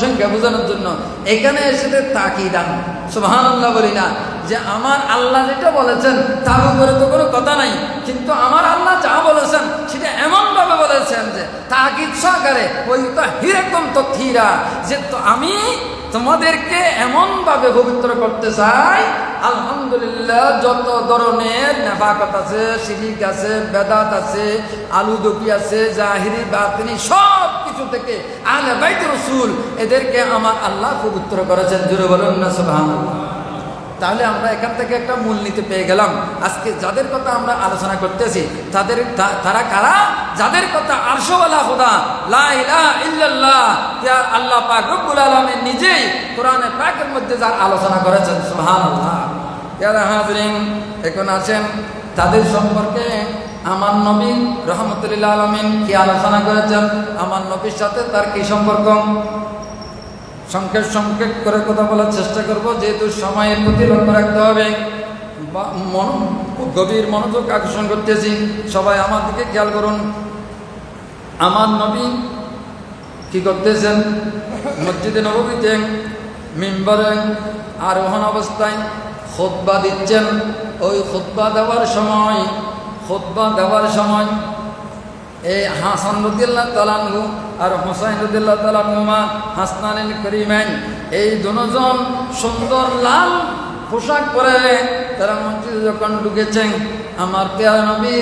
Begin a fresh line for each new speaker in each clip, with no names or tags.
সংখ্যা বোঝানোর জন্য এখানে এসে তাকিদান সুবহানাল্লাহ বলি না যে আমার আল্লাহ যেটা বলেছেন তার উপরে তো কোনো কথা নাই, কিন্তু আমার আল্লাহ যা বলেছেন সেটা এমনভাবে বলেছেন যে তাকিদ সহকারে ওই তো হিরকম তো থিরা যে তো আমি তোমাদেরকে এমনভাবে পবিত্র করতে চাই। আলহামদুলিল্লাহ যত ধরনের নেফাকত আছে, শিরিক আছে, বেদাত আছে, আলুদকি আছে, জাহিরি বাতিনি সব কিছু থেকে আহলে বাইত রাসূল এদেরকে আমার আল্লাহ পবিত্র করেছেন। জোরে বলুন না সুবহানাল্লাহ। তাহলে আমরা এখান থেকে একটা মূলনীতি পেয়ে গেলাম। আজকে যাদের কথা আমরা আলোচনা করতেছি তারা কারা? যাদের কথা আরশওয়ালা খোদা লা ইলাহা ইল্লাল্লাহ ইয়া আল্লাহ পাক রব্বুল আলামিন নিজেই কোরআনে পাকের মধ্যে যার আলোচনা করেছেন সুবহানাল্লাহ। ইয়া হাজিরিন, এখন আছেন তাদের সম্পর্কে আমার নবী রাহমাতুল আলামিন কি আলোচনা করেছেন, আমার নবীর সাথে তার কি সম্পর্ক। সংক্ষেপ করে কথা বলার চেষ্টা করব, যেহেতু সময়ের প্রতি লক্ষ্য রাখতে হবে। গভীর মনোযোগ আকর্ষণ করতেছি, সবাই আমার দিকে খেয়াল করুন। আমার নবী কি করতেছেন? মসজিদে নববীতে মিম্বরে আরোহণ অবস্থায় খুতবা দিচ্ছেন। ওই খুতবা দেওয়ার সময় এই হাসান রাদিয়াল্লাহু তাআলা আনহু আর হুসাইন রাদিয়াল্লাহু তাআলা আনহুমা হাসনানিল করিমাইন এই দুজন সুন্দর লাল পোশাক পরে তারা মসজিদে যখন ঢুকেছেন, আমার প্রিয় নবী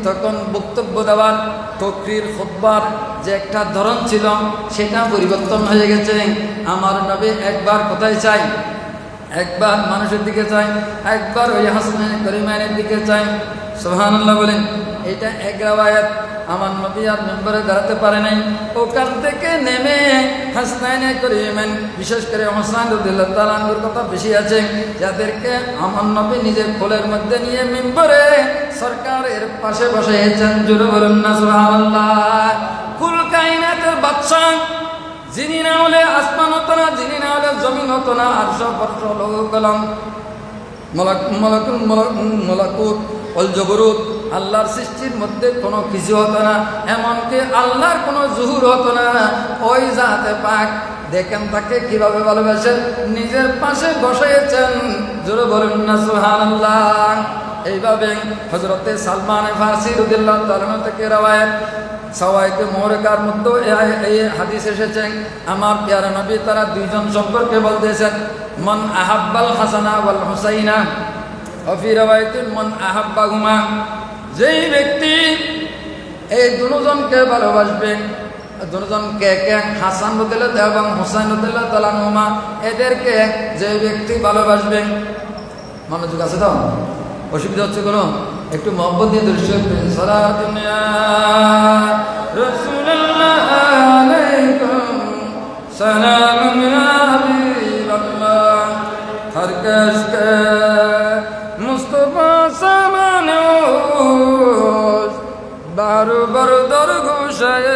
তখন বক্তব্য দেওয়ার তকরির খুতবার যে একটা ধরন ছিল সেটা পরিবর্তন হয়ে গেছে। আমার নবী একবার কোথায় চাই? একবার মানুষের দিকে চাই, একবার ওই হাসনানিল করিমাইনের দিকে চাই। সুবহানাল্লাহ বলেন। এটা এক রাওয়ায়াত। আমার নবী আর মেম্বারে দাঁড়াতে পারে নাই, ওখান থেকে নেমে হাসনাইনে করিমেন, বিশেষ করে হোসেন রাদিয়াল্লাহু তাআলা আনহুর কথা বেশি আছে, যাদেরকে আমার নবী নিজের কোলের মধ্যে নিয়ে মেম্বারে সরকারের পাশে বসেছেন। জোরে বলুন না সুবহানাল্লাহ। কুল কায়নাতের বাদশা, যিনি না হলে আসমান হতো না, যিনি না হলে জমিন হতো না, আরশ ফরশ লৌহ কলম মলাকুত ওয়াল জবরুত, আল্লাহর সৃষ্টির মধ্যে কোনো কিছু হতো না, এমনকি আল্লাহর কোনো জুহুর হতো না। ওই জাতে পাক দেখেন তাকে কিভাবে ভালোবাসেন, নিজের পাশে বসেছেন। জোরে বলুন না সুবহানাল্লাহ। এইভাবে হযরতে সালমান ফারসি রাদিয়াল্লাহু তাআলা থেকে রওয়ায়াত সওয়াইতে মুবারকার মধ্যে এই হাদিস এসেছে। আমার প্রিয় নবী তারা দুইজন সম্পর্কে বলতেছেন, মান আহাব্বাল হাসানা ওয়াল হুসাইনা ওয়া ফি রাওয়ায়াতিন মান আহাব্বাহুমা, যেই ব্যক্তি এই দুজনকে ভালোবাসবে, দুজনকে হাসান রাদিয়াল্লাহু এবং হুসাইন রাদিয়াল্লাহু তাআলা আনহুমা, এদেরকে যে ব্যক্তি ভালোবাসবে, মনোযোগ আছে তো? অসুবিধা হচ্ছে কোনো? একটু মহব্বত দিয়ে দৃশ্য সালাতুন ইয়া রাসূলুল্লাহ আলাইকুম সালামুন ইয়া হাবিবাল্লাহ হর কশকে মুস্তাফা সামানুস বারু বরদর ঘুষায়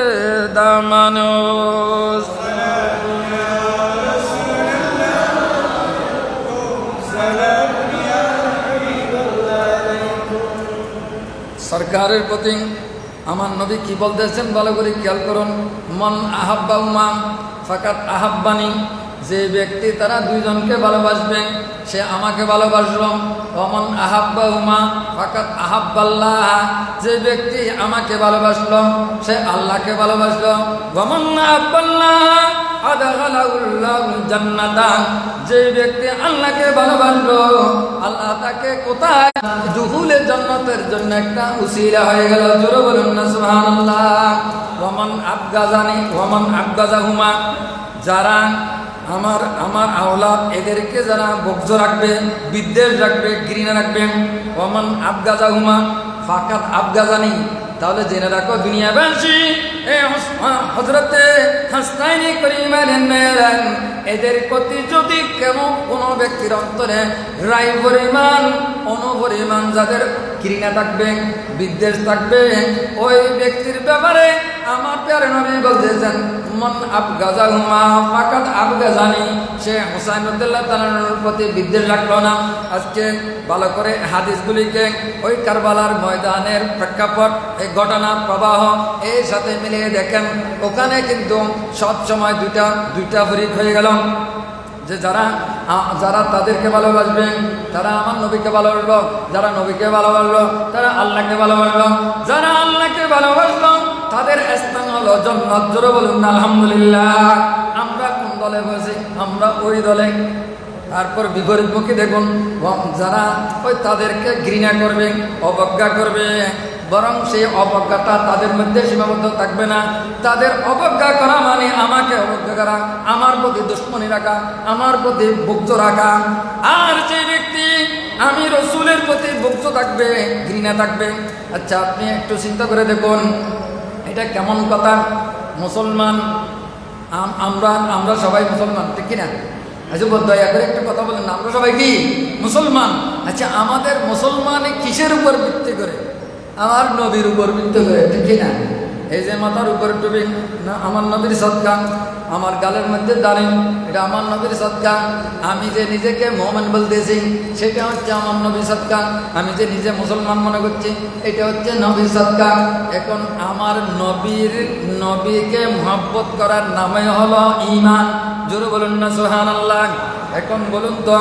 দামানুস। সরকারের প্রতি আমার নবী কি বলতেছেন ভালো করে খেয়াল করুন। মন আহাব্বাহুমা ফাকাত আহাব্বানি, যে ব্যক্তি তারা দুইজনকে ভালোবাসবেন সে আমাকে ভালোবাসল। ওমন আহাব্বাহুমা ফাকাত আহাব্বাল্লাহ, যে ব্যক্তি আমাকে ভালোবাসলো সে আল্লাহকে ভালোবাসলো। ওমন আহাব্বাল্লাহ আদখালাহুল্লাহুল জান্নাতা, যে ব্যক্তি আল্লাহকে ভালোবাসলো আল্লাহ তাকে কোথায়? দুখুলে জান্নাতের জন্য একটা উসিলা হয়ে গেল। জোরে বলুন না সুবহানাল্লাহ। ওমন আবগাজানি ওমন আবগাজাহুমা, যারা আমার আওলাদ এদেরকে যারা বক্জ রাখবে, বিদ্বেষ রাখবে, ঘৃণা রাখবে, ওমান আবগাজাহুমা ফাকাত আবগাজানি, তাহলে জেনে রাখো দুনিয়াবাসী হযরতে হাসনাইনি করিমাইন এদের প্রতি যদি কোনো ব্যক্তির অন্তরে রায় পরিমাণ অনুপরিমাণ যাদের ঘৃণা থাকবে, বিদ্বেষ থাকবে, ওই ব্যক্তির ব্যাপারে আমার প্যারে নবী বলতেছেন মান আবগাযাহুমা ফাকাদ আবগাযানি, সে হুসাইন রাদিয়াল্লাহু তাআলার প্রতি বিদ্বেষ রাখলো না। আজকে ভালো করে হাদিসগুলিকে ওই কারবালার ময়দানের প্রেক্ষাপট, এই ঘটনার প্রবাহ এর সাথে মিলিয়ে দেখেন, ওখানে কিন্তু সব সময় দুইটা ফরিক হয়ে গেল, যে যারা তাদেরকে ভালোবাসবে তারা আমার নবীকে ভালোবাসলো, যারা নবীকে ভালোবাসলো তারা আল্লাহকে ভালোবাসলো, যারা আল্লাহকে ভালোবাসলো তাদের স্থান হলো জান্নাত। জোরে বলুন না আলহামদুলিল্লাহ। আমরা কোন দলে বসি? আমরা ওই দলে। তারপর বিপরীতমুখী দেখুন, যারা ওই তাদেরকে ঘৃণা করবে, অবজ্ঞা করবে, বরং সেই অবজ্ঞাটা তাদের মধ্যে সীমাবদ্ধ থাকবে না। তাদের অবজ্ঞা করা মানে আমাকে অবজ্ঞা করা, আমার প্রতি দুশ্মনী রাখা, আমার প্রতি বুগ্ধ রাখা। আর সেই ব্যক্তি আমি রসুলের প্রতি বুগ্ধ থাকবে, ঘৃণা থাকবে। আচ্ছা, আপনি একটু চিন্তা করে দেখুন, এটা কেমন কথা? মুসলমান আমরা সবাই মুসলমান, ঠিক কিনা? আচ্ছা, দয়া করে একটা কথা বলেন না, আমরা সবাই কি মুসলমান? আচ্ছা, আমাদের মুসলমান কিসের উপর ভিত্তি করে? আমার নবীর উপর ভিত্তি করে, ঠিক কিনা? এই যে মাথার উপর টুপি, না আমার নবীর সদকা, আমার গালের মধ্যে দাঁড়ি, এটা আমার নবীর সদকা। আমি যে নিজেকে মুমিন বলতেছি সেটা হচ্ছে আমার নবীর সদকা। আমি যে নিজে মুসলমান মনে করছি এটা হচ্ছে নবীর সদকা। এখন আমার নবীকে মুহাব্বত করার নামে হলো ঈমান। জোরে বলুন না সুবহানাল্লাহ। এখন বলুন তো,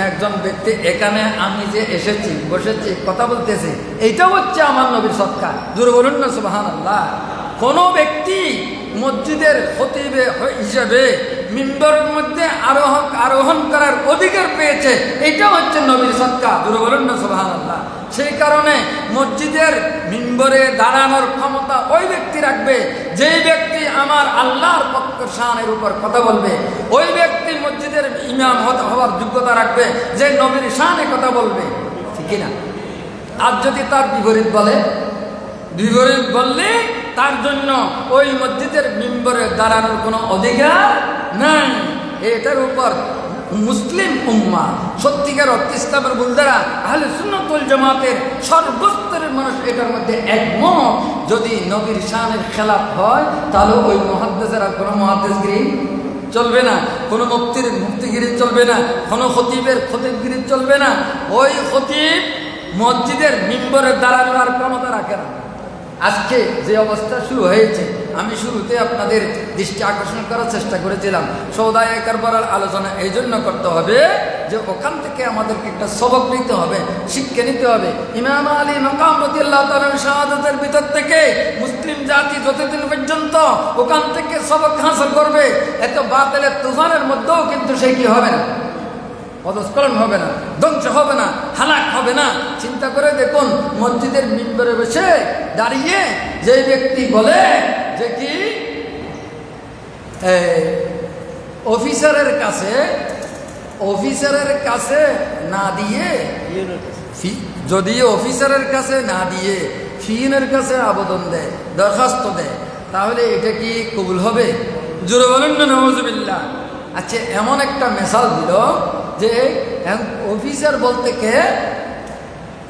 একজন ব্যক্তি এখানে আমি যে এসেছি, বসেছি, কথা বলতেছি, এইটাও হচ্ছে আমার নবীর সদকা। জোরে বলুন না সুবহানাল্লাহ। কোনো ব্যক্তি মসজিদের খতিবে হিসেবে মিম্বরের মধ্যে আরোহণ করার অধিকার পেয়েছে, এটা হচ্ছে নবীর সদকা। জোরে বলুন না সুবহানাল্লাহ। সেই কারণে মসজিদের মিম্বরে দাঁড়ানোর ক্ষমতা ওই ব্যক্তি রাখবে যেই ব্যক্তি আমার আল্লাহর পক্ষের শানের উপর কথা বলবে। ওই ব্যক্তি মসজিদের ইমাম হওয়ার যোগ্যতা রাখবে যে নবীর শানে কথা বলবে, ঠিক না? আর যদি তার বিপরীত বললে তার জন্য ওই মসজিদের মিম্বরে দাঁড়ানোর কোনো অধিকার নাই। এটার উপর মুসলিম উম্মাহ, সত্যিকার অর্থে ইসলামের বুলদারা, আহলে সুন্নাত ওয়াল জামাতের সর্বস্তরের মানুষ এটার মধ্যে একমত। যদি নবীর শানের খেলাফ হয় তাহলে ওই মুহাদ্দিসেরা কোনো মুহাদ্দিসগিরি চলবে না, কোনো মুফতির মুফতিগিরি চলবে না, কোনো খতিবের খতিবগিরি চলবে না। ওই খতিব মসজিদের মিম্বরে দাঁড়ানোর ক্ষমতা রাখে না। আজকে যে অবস্থা শুরু হয়েছে, আমি শুরুতে আপনাদের দৃষ্টি আকর্ষণ করার চেষ্টা করেছিলাম। সৌদায়ে কারবালার আলোচনা এই জন্য করতে হবে যে ওখান থেকে আমাদেরকে একটা সবক নিতে হবে, শিক্ষা নিতে হবে। ইমাম আলী মাকাম রাদিয়াল্লাহু তাআলার শাহাদাতের ভিতর থেকে মুসলিম জাতি যতদিন পর্যন্ত ওখান থেকে সবক হাসিল করবে, এত বাতিলের তুফানের মধ্যেও কিন্তু সে কি হবে না, পদস্খলন হবে না, ধ্বংস হবে না, হালাক হবে না। চিন্তা করে দেখুন, মসজিদের মিম্বরে বসে দাঁড়িয়ে যে ব্যক্তি বলে যে কি অফিসারের কাছে না দিয়ে, যদি অফিসারের কাছে না দিয়ে ফিনের কাছে আবেদন দেয়, দরখাস্ত দেয়, তাহলে এটা কি কবুল হবে? জোরে বলেন না নাউজুবিল্লাহ। আচ্ছা, এমন একটা মেসাল দিল যে অফিসার বলতে কে?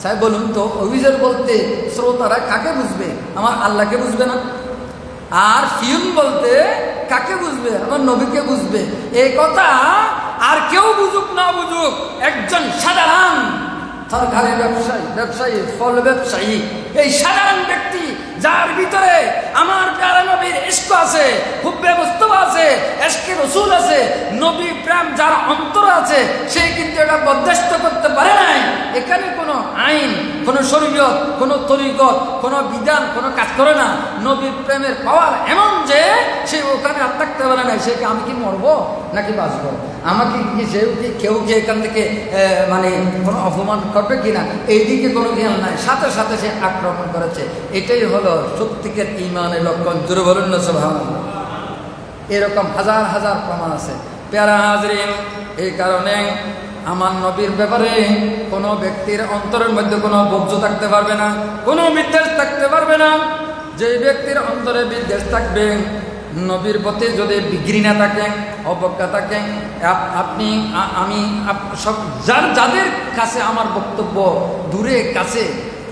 সাহেব বলুন তো, অফিসার বলতে শ্রোতারা কাকে বুঝবে? আমার আল্লাহকে বুঝবে না? আর ফিউন বলতে কাকে বুঝবে? আমার নবীকে বুঝবে। এই কথা আর কেউ বুঝুক না বুঝুক, একজন সাধারণ সরকারি ব্যবসায়ী, ফল ব্যবসায়ী, এই সাধারণ ব্যক্তি যার ভিতরে আমার প্যারা নবীর ইশক আছে, হুব্বে মুস্তাফা আছে, ইশকে রাসূল আছে, নবী প্রেম যার অন্তরে আছে, সে কিন্তু এটা বরদাস্ত করতে পারে নাই। এখানে কোনো আইন, কোনো শরীয়ত, কোনো তরিকত, কোনো বিধান কোনো কাজ করে না। নবীর প্রেমের পাওয়ার এমন যে সে ওখানে আর থাকতে পারে না। সে আমি কি মরবো নাকি বাঁচবো? আমাকে কি কেউ কি এখান থেকে মানে কোনো অপমান করবে কিনা, এইদিকে কোনো জ্ঞান নাই, সাথে সাথে সে আক্রমণ করেছে। এটাই হলো সত্যিকার ঈমানের লক্ষণ। জোরে বলুন না সুবহানাল্লাহ। এরকম হাজার হাজার প্রমাণ আছে প্যারা হাজরিন। এই কারণে আমার নবীর ব্যাপারে কোনো ব্যক্তির অন্তরের মধ্যে কোনো বজ্র থাকতে পারবে না, কোনো বিদ্বেষ থাকতে পারবে না। যে ব্যক্তির অন্তরে বিদ্বেষ থাকবে, নবীর প্রতি যদি ঘৃণা থাকে, অবজ্ঞা থাকে, আমি সব যাদের কাছে আমার বক্তব্য দূরে কাছে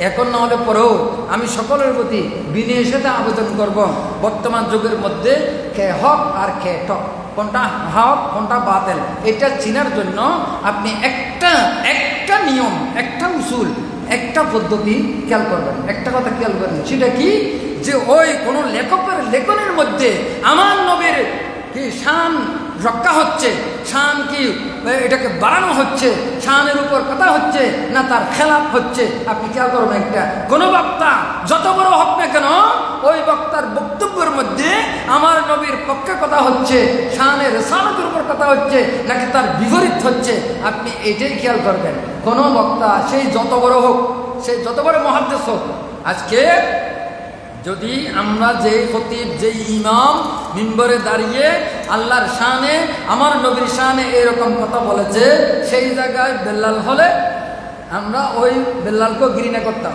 এখন না হলে পরেও আমি সকলের প্রতি বিনয়ের সাথে আবেদন করব, বর্তমান যুগের মধ্যে কে হক আর কে ঠক, কোনটা হক কোনটা বাতিল, এটা চেনার জন্য আপনি একটা নিয়ম, একটা উসুল, একটা পদ্ধতি খেয়াল করবেন। একটা কথা খেয়াল করবেন, সেটা কি, যে ওই কোনো লেখকের লেখনের মধ্যে আমার নবীর কি শান রক্ষা হচ্ছে, শান কি এটাকে বাড়ানো হচ্ছে, শানের উপর কথা হচ্ছে না তার খেলাফ হচ্ছে, আপনি খেয়াল করবেন। একটা কোনো বক্তা যত বড় হোক না কেন, ওই বক্তার বক্তব্যের মধ্যে আমার নবীর পক্ষে কথা হচ্ছে, শানের রিসালাতের উপর কথা হচ্ছে নাকি তার বিপরীত হচ্ছে, আপনি এটাই খেয়াল করবেন। কোনো বক্তা সেই যত বড় হোক, সেই যত বড় মুহাদ্দিস হোক, আজকে যদি আমরা যেই খতিব, যেই ইমাম মিম্বরে দাঁড়িয়ে আল্লাহর শানে, আমার নবীর শানে এরকম কথা বলেছে, সেই জায়গায় বেল্লাল হলে আমরা ওই বেল্লালকেও ঘৃণা করতাম,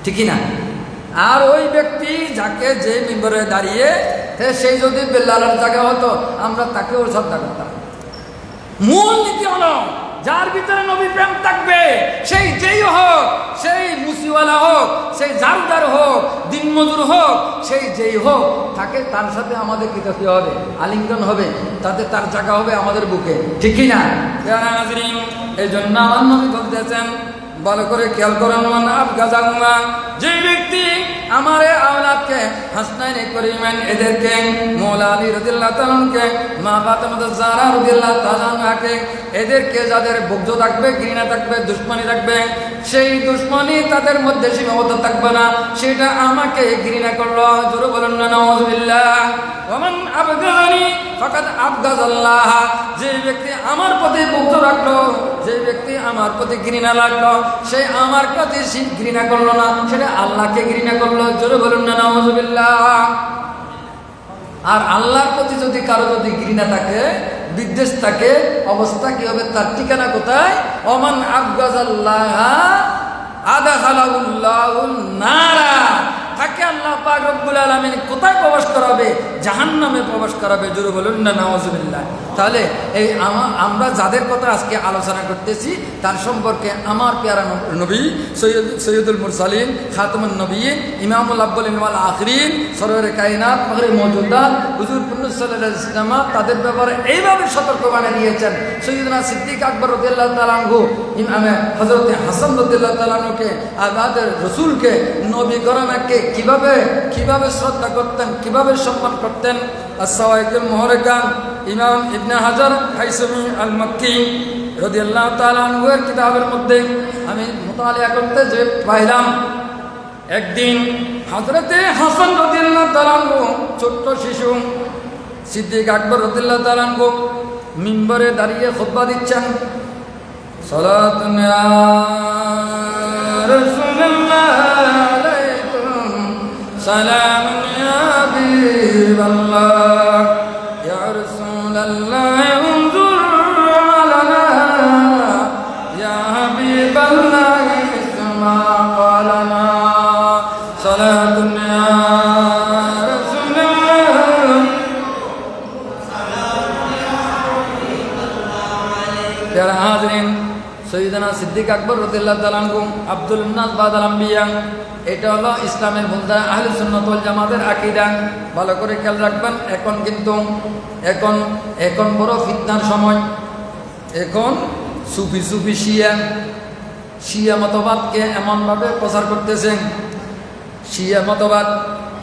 ঠিকই না? আর ওই ব্যক্তি যাকে যে মিম্বরে দাঁড়িয়ে সেই যদি বেল্লালের জায়গা হতো, আমরা তাকেও শ্রদ্ধা করতাম। মূল নীতি হলো, যার ভিতরে নবী প্রেম থাকবে, সেই যেই হোক, সেই মুসিওয়ালা হোক, সেই ঝাড়ুদার হোক, দিনমজুর হোক, সেই যেই হোক, তাকে তার সাথে আমাদের কি হবে, আলিঙ্গন হবে, তাতে তার জায়গা হবে আমাদের বুকে, ঠিক না? এই জন্য আমার নবী বলতেছেন, ভালো করে খেয়াল করেন, যে ব্যক্তি আমার আওলাদকে হাসনাইন করিমেন, এদেরকে মৌলা আলী রাদিয়াল্লাহু তাআলা আনহুকে, মা ফাতেমা জাহরা রাদিয়াল্লাহু তাআলা আনহাকে, এদেরকে যাদের বগ্ধ থাকবে, ঘৃণা থাকবে, দুশমনী থাকবে, সেই দুশমনী তাদের মধ্যে সীমাবদ্ধ থাকবে না, সেটা আমাকে ঘৃণা করলো। জোরে বলেন না নাউযুবিল্লাহ। ওমান আবগানি ফাকাদ আবগাযাল্লাহ, যে ব্যক্তি আমার প্রতি বগ্ধ রাখলো, যে ব্যক্তি আমার প্রতি ঘৃণা লাগলো, সে আমার প্রতি ঘৃণা করলো না, সেটা আল্লাহকে ঘৃণা করলো। জোরে বলুন না নাউযুবিল্লাহ। আর আল্লাহর প্রতি যদি কারো যদি ঘৃণা থাকে, বিদ্বেষ থাকে, অবস্থা কি হবে, তার ঠিকানা কোথায়? ওমান আবগাযাল্লাহ আদখালাহুল্লাহুন নারা, তাকে আল্লাহ পাক রব্বুল আলামিন কোথায় প্রবেশ করাবে? জাহান্নামে প্রবেশ করাবে। জোরে বলুন না নাউযুবিল্লাহ। তাহলে এই আমরা যাদের কথা আজকে আলোচনা করতেছি, তার সম্পর্কে আমার পেয়ারা নবী সৈয়দুল মুরসালিন, খাতামুন নবিয়্যিন, ইমামুল আউয়ালিন ওয়াল আখিরিন, সরওয়ারে কায়নাত, ফখরে মওজুদাত হুজুর সাল্লাল্লাহু আলাইহি ওয়াসাল্লাম তাদের ব্যাপারে এইভাবে সতর্কবাণী দিয়েছেন। সৈয়দনা সিদ্দিক আকবর রাদিয়াল্লাহু তাআলা আনহু, ইমামে হযরত হাসান রাদিয়াল্লাহু তাআলা আনহুকে, আমাদের রাসূলকে, নবী গরানাকে কিভাবে শ্রদ্ধা করতেন, কিভাবে সম্মান করতেন। as-সাওয়াইকুল মুহরিকান ইমাম ইবনে হাজার হাইসামি আল মক্কি রাদিয়াল্লাহু তাআলা আনহু এর কিতাবের মধ্যে আমি মুতালিয়া করতে যে পাইলাম, একদিন হযরতে হাসান রাদিয়াল্লাহু তাআলা আনহু, ছোট্ট শিশু সিদ্দিক আকবর রাদিয়াল্লাহু তাআলা আনহু মিম্বরে দাঁড়িয়ে খুতবা দিচ্ছেন। সালাতুন ইয়া রাসূলুল্লাহ আলাইকুম সালামুন ইয়া হাবিবাল্লাহ ইয়া রাসূলুল্লাহ উনজুর আলানা ইয়া হাবিবাল্লাহ ইসমা ক্বালানা সালাতুন ইয়া রাসূলুল্লাহ। প্যারা হাজরিন, সৈয়দনা সিদ্দিক আকবর রাদিয়াল্লাহু তাআলা আনহু আব্দুল নাস বাদাল আম্বিয়া, এটা হলো ইসলামের বন্ধা আহলে সুন্নাত ওয়াল জামাতের আকীদা। ভালো করে খেয়াল রাখবেন। এখন কিন্তু এখন বড় ফিতনার সময়। এখন সুফি শিয়া মতবাদকে এমনভাবে প্রচার করতেছেন, শিয়া মতবাদ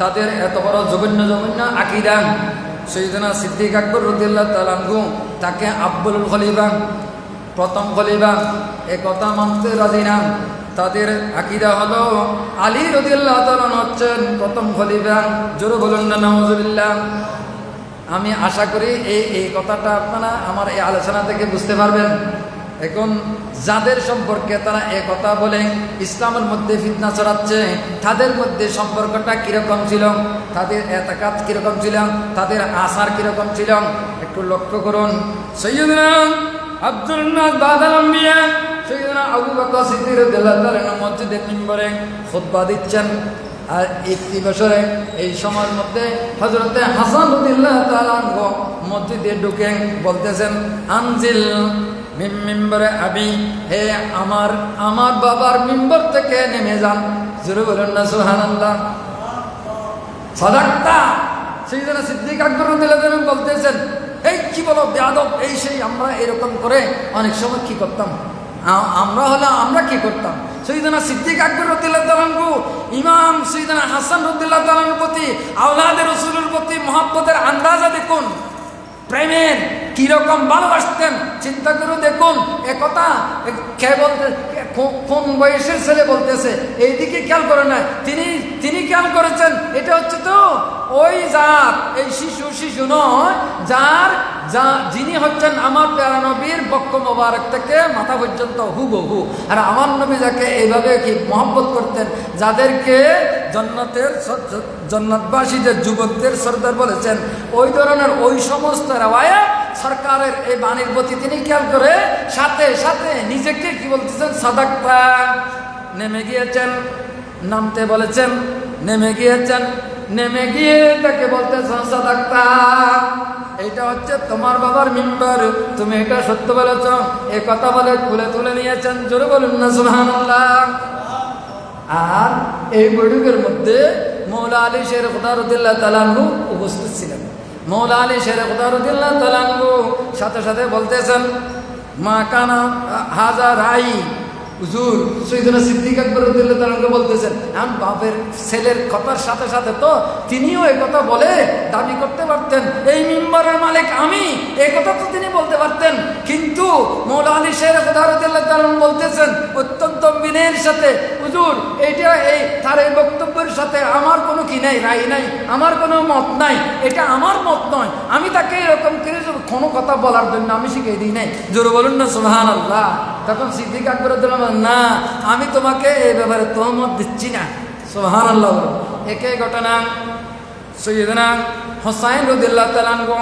তাদের এত বড় জঘন্য আকীদা। সৈয়দনা সিদ্দিক আকবর রাদিয়াল্লাহু তাআলা আনহু তাকে আব্দুল খলিফা, প্রথম খলিফা, এ কথা মানতে রাজি না। তাদের আকীদা হলো আলী রাদিয়াল্লাহু তাআলা হচ্ছেন প্রথম খলিফা। জোরে বলুন না নাউযুবিল্লাহ। আমি আশা করি এই কথাটা আপনারা আমার এই আলোচনা থেকে বুঝতে পারবেন। এখন যাদের সম্পর্কে তারা এই কথা বলে ইসলামের মধ্যে ফিতনা ছড়াচ্ছে, তাদের মধ্যে সম্পর্কটা কীরকম ছিল, তাদের এতাকাত কীরকম ছিল, তাদের আচার কীরকম ছিল, একটু লক্ষ্য করুন। সৈয়দনা আব্দুল নাস বাদাল আম্বিয়া, সৈয়দনা আবু বকর সিদ্দিক রাদিয়াল্লাহু তাআলা মসজিদে মিম্বরে খুতবা দিচ্ছেন। আর একটি বছরে এই সময়ের মধ্যে হযরতে হাসান রাদিয়াল্লাহু তাআলা মসজিদে ঢুকে বলতেছেন, আনজিল মিন মিম্বরে আবি, হে আমার বাবার মিম্বর থেকে নেমে যান। জোরে বলুন না সুবহানাল্লাহ। সাদাক্তা, সাইয়েদনা সিদ্দিক আকবর রাদিয়াল্লাহু আনহু বলতেছেন, এই কি বলো বেয়াদব, এই সেই আমরা এরকম করে অনেক সময় কি করতাম, আমরা কি করতাম। সাইয়েদনা সিদ্দিক আকবর রাদিয়াল্লাহু আনহু ইমাম সাইয়েদনা হাসান রাদিয়াল্লাহু আনহুর প্রতি, আওলাদে রাসূলের প্রতি মহব্বতের আন্দাজা দেখুন, প্রেমের কিরকম ভালোবাসতেন চিন্তা করে দেখুন। একথা কে বলতে, কোন বয়সের ছেলে বলতেছে, এইদিকে খেয়াল করে না, তিনি খেয়াল করেছেন। এটা হচ্ছে তো ওই জাত, এই শিশু নয়, যিনি হচ্ছেন আমার প্যারা নবীর বক্ষ মোবারক থেকে মাথা পর্যন্ত হুবহু। আর আমার নবী যাকে এইভাবে কি মহব্বত করতেন, যাদেরকে জন্নতবাসীদের যুবকদের সর্দার বলেছেন, ওই ধরনের ওই সমস্ত রাওয়ায়াত সরকারের এই বাণীর প্রতি তিনি খেয়াল করে সাথে সাথে নিজেকে কি বলতেছেন, সাদাক্তা, নেমে গিয়েছেন, নামতে বলেছেন, নেমে গিয়েছেন, নেমে গিয়ে তাকে বলতেছেন সাদাক্তা, এটা হচ্ছে তোমার বাবার মিম্বর, তুমি এটা সত্য বলেছ। এ কথা বলে তুলে নিয়েছেন। জোরে বলুন না সুবহানাল্লাহ। আর এই বৈঠকের মধ্যে মৌলা আলী শের খুদা রাদিয়াল্লাহু তাআলা আনহু উপস্থিত ছিলেন। মৌলা আলী শের খুদা রাদিয়াল্লাহু তাআলা আনহু সাথে সাথে বলতেছেন, মা কানা হাজা রাই হুজুর। সাইয়েদনা সিদ্দিক আকবর রাদিয়াল্লাহু তাআলা আনহু বলতেছেন, এখন বাপের ছেলের কথার সাথে সাথে তো তিনিও এই কথা বলে দাবি করতে পারতেন, এই মিম্বরের মালিক আমি, এই কথা তো তিনি বলতে পারতেন। কিন্তু মৌলা আলী শের খুদা রাদিয়াল্লাহু তাআলা আনহু বলতেছেন অত্যন্ত বিনয়ের সাথে, হুজুর এইটা তার এই বক্তব্যের সাথে আমার কোনো কি নাই, রায় নাই, আমার কোনো মত নাই, এটা আমার মত নয়, আমি তাকে এরকম করে কোনো কথা বলার জন্য আমি শিখিয়ে দিই নাই। জোরে বলুন না সুবহানাল্লাহ। তখন সিদ্দিক আকবর রাদিয়াল্লাহু আনহু, না আমি তোমাকে এই ব্যাপারে তহমত দিচ্ছি না। সুবহানাল্লাহ। একই ঘটনা সৈয়দনা হুসাইন রাদিয়াল্লাহু তাআলা আনহু,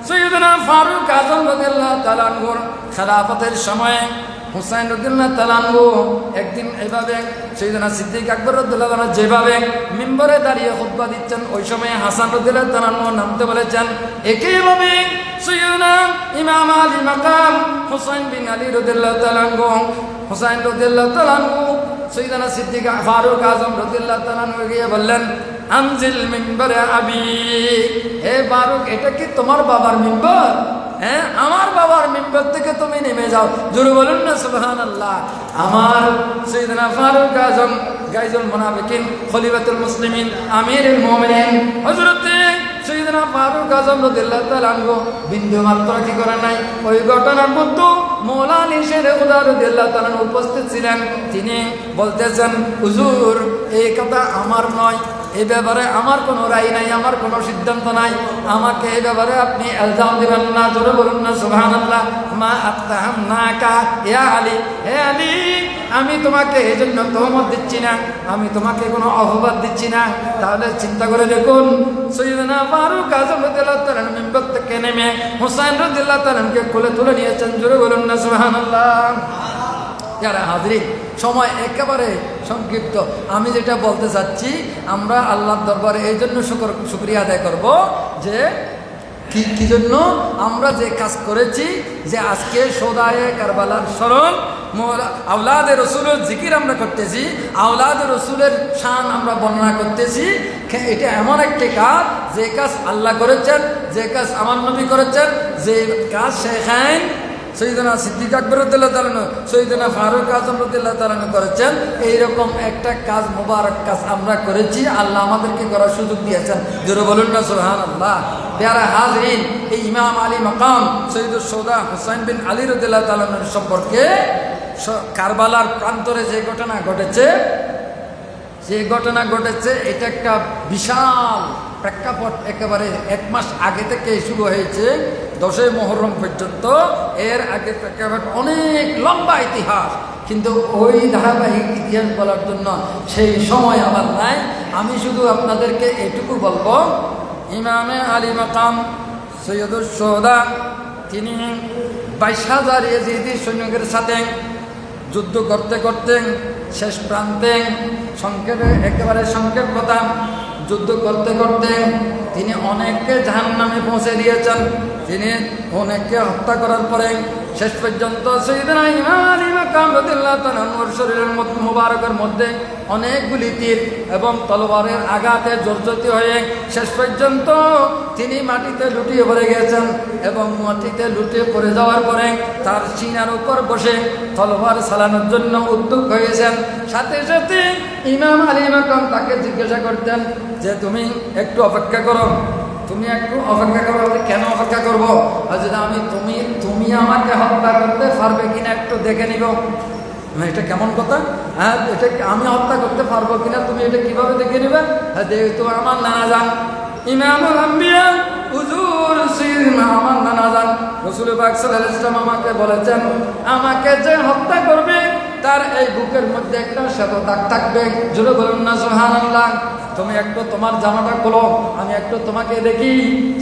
সৈয়দনা ফারুক আযম রাদিয়াল্লাহু তাআলা আনহুর খেলাফতের সময় হুসাইন রাদিয়াল্লাহু তাআলা আনহু একদিন এইভাবে সৈয়দনা সিদ্দিক আকবর রাদিয়াল্লাহু আনহু যেভাবে মিম্বরে দাঁড়িয়ে খুতবা দিচ্ছেন, ওই সময় হাসান রাদিয়াল্লাহু তাআলা আনহু নামতে বলেছেন। একইভাবে সৈয়দনা ইমাম আলী মাকাম হুসাইন বিন আলী রাদিয়াল্লাহু তাআলা আনহু, হুসাইন রাদিয়াল্লাহু তাআলা আনহু সৈয়দনা সিদ্দিক ফারুক আযম রাদিয়াল্লাহু তাআলা আনহু গিয়ে বললেন, আনজিল মিম্বরে আবি, হে ফারুক এটা কি তোমার বাবার মিম্বর? হ্যাঁ, আমার বাবার মিম্বর থেকে তুমি নেমে যাও। জোরে বলুন না সুবহানাল্লাহ। আমার সাইয়েদনা ফারুক আযম গাইজুল মুনাফিকিন খলিফাতুল মুসলিমিন আমিরুল মুমিনিন হযরতে সাইয়েদনা ফারুক আযম রাদিয়াল্লাহু তাআলা আনহু বিন্দু মাত্র কি করে নাই, ওই ঘটনার মধ্যে মৌলা আলী শের খুদা রাদিয়াল্লাহু তাআলা উপস্থিত ছিলেন। তিনি বলতেছেন, হুজুর এই কথা আমার নয়, এই ব্যাপারে আমার কোনো রায় নাই, আমার কোনো সিদ্ধান্ত নাই, আমাকে এই ব্যাপারে আপনি ইলজাম দিবেন না। জোরে বলুন না সুবহানাল্লাহ। মা আত্তাহামনাকা ইয়া আলী, হে আলী আমি তোমাকে এই জন্য তহমত দিচ্ছি না, আমি তোমাকে কোনো অপবাদ দিচ্ছি না। তাহলে চিন্তা করে দেখুন, সাইয়েদনা ফারুক আযম রাদিয়াল্লাহু তাআলা মিম্বর থেকে নেমে হুসাইন রাদিয়াল্লাহু তাআলাকে কোলে তুলে নিয়েছেন। জোরে বলুন না সুবহানাল্লাহ। যারা হাজরিন, সময় একেবারে সংক্ষিপ্ত। আমি যেটা বলতে চাচ্ছি, আমরা আল্লাহর দরবারে এই জন্য শুকরিয়া আদায় করব যে কি জন্য আমরা যে কাজ করেছি, যে আজকে শোদায়ে কারবালার স্মরণ, আওলাদে রসুলের জিকির আমরা করতেছি, আওলাদে রসুলের শান আমরা বর্ণনা করতেছি। এটা এমন একটি কাজ, যে কাজ আল্লাহ করেছেন, যে কাজ আমার নবী করেছেন, যে কাজ শেখাইন সৈয়দনা সিদ্দিক আকবর রাদিয়াল্লাহু তাআলা আনহু, সৈয়দনা ফারুক আযম রাদিয়াল্লাহু তাআলা আনহু করেছেন। এইরকম একটা কাজ, মোবারক কাজ আমরা করেছি, আল্লাহ আমাদেরকে করার সুযোগ দিয়েছেন। জোরে বলুন না সুবহানাল্লাহ। প্যারা হাজরিন, এই ইমাম আলী মাকাম সৈয়দুস সৌদা হুসাইন বিন আলী রাদিয়াল্লাহু তাআলা আনহু সম্পর্কে কারবালার প্রান্তরে যে ঘটনা ঘটেছে, এটা একটা বিশাল প্রেক্ষাপট। একেবারে 1 মাস আগে থেকে শুরু হয়েছে 10ই মুহররম পর্যন্ত। এর আগে প্রেক্ষাপট অনেক লম্বা ইতিহাস, কিন্তু ওই ধারাবাহিক ইতিহাস বলার জন্য সেই সময় আমার নাই। আমি শুধু আপনাদেরকে এটুকু বলবো, ইমামে আলী মাকাম সৈয়দুস সৌদা তিনি 22,000 ইয়েজিদি সৈনিকের সাথে যুদ্ধ করতে করতে শেষ প্রান্তে, একেবারে সংক্ষেপ কথা, যুদ্ধ করতে করতে তিনি অনেককে জাহান্নামে পৌঁছে দিয়েছেন। তিনি অনেককে হত্যা করার পরে শেষ পর্যন্ত সাইয়েদনা ইমাম আলী মাকাম রাদিয়াল্লাহু তাআলা আনহুর শরীরের মধ্যে মুবারকের মধ্যে অনেকগুলি তীর এবং তলোয়ারের আঘাতে জর্জরিত হয়ে শেষ পর্যন্ত তিনি মাটিতে লুটিয়ে পড়ে গেছেন এবং মাটিতে লুটিয়ে পড়ে যাওয়ার পরে তার সিনার উপর বসে তলোয়ার চালানোর জন্য উদ্যোগ হয়েছেন। সাথে সাথে ইমাম আলী মাকাম তাকে জিজ্ঞাসা করতেন যে তুমি একটু অপেক্ষা করো, তুমি একটু অপেক্ষা করো। কেন অপেক্ষা করবো? আর যদি আমি তুমি আমাকে হত্যা করতে পারবে কিনা একটু দেখে নিব। এটা কেমন কথা? হ্যাঁ, এটা আমি হত্যা করতে পারবো কিনা তুমি এটা কিভাবে দেখে নিবে? হ্যাঁ, যেহেতু আমার নানা যান ইমামুল আম্বিয়া হুজুর সাইয়েদনা আমার নানা যান রাসূল পাক সাল্লাল্লাহু আলাইহি ওয়াসাল্লাম আমাকে বলেছেন, আমাকে যে হত্যা করবে তার এই বুকের মধ্যে একটা শ্বেত দাগ থাকবে। জোরে বলুন না সুবহানাল্লাহ। তুমি একটু তোমার জামাটা খোলো, আমি একটু তোমাকে দেখি।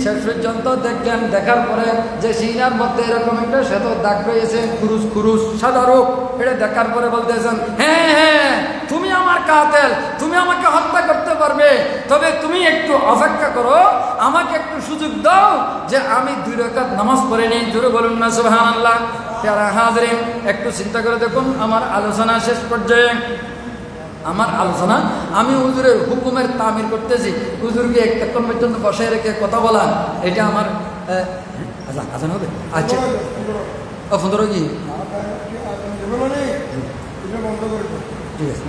শেষ পর্যন্ত দেখলেন, দেখার পরে যে সিনার মধ্যে এরকম একটা শ্বেত দাগ রয়েছে, খুরুশ খুরুশ সাদা রোগ। এটা দেখার পরে বলতেছেন, হ্যাঁ হ্যাঁ তুমি আমার কাতেল, তুমি আমাকে হত্যা করতে পারবে, তবে তুমি একটু অপেক্ষা করো, আমাকে একটু সুযোগ দাও যে আমি 2 রাকাত নামাজ পড়ে নিই। জোরে বলুন না সুবহানাল্লাহ। প্যারা হাজরিন, একটু চিন্তা করে দেখুন আমার আলোচনা শেষ পর্যায়ে। আমার আলোচনা আমি হুজুরের হুকুমের তামির করতেছি, হুজুরকে একটু পর্যন্ত বসায় রেখে কথা বলা, এটা আমার আজান হবে। আচ্ছা 15 কি ঠিক আছে।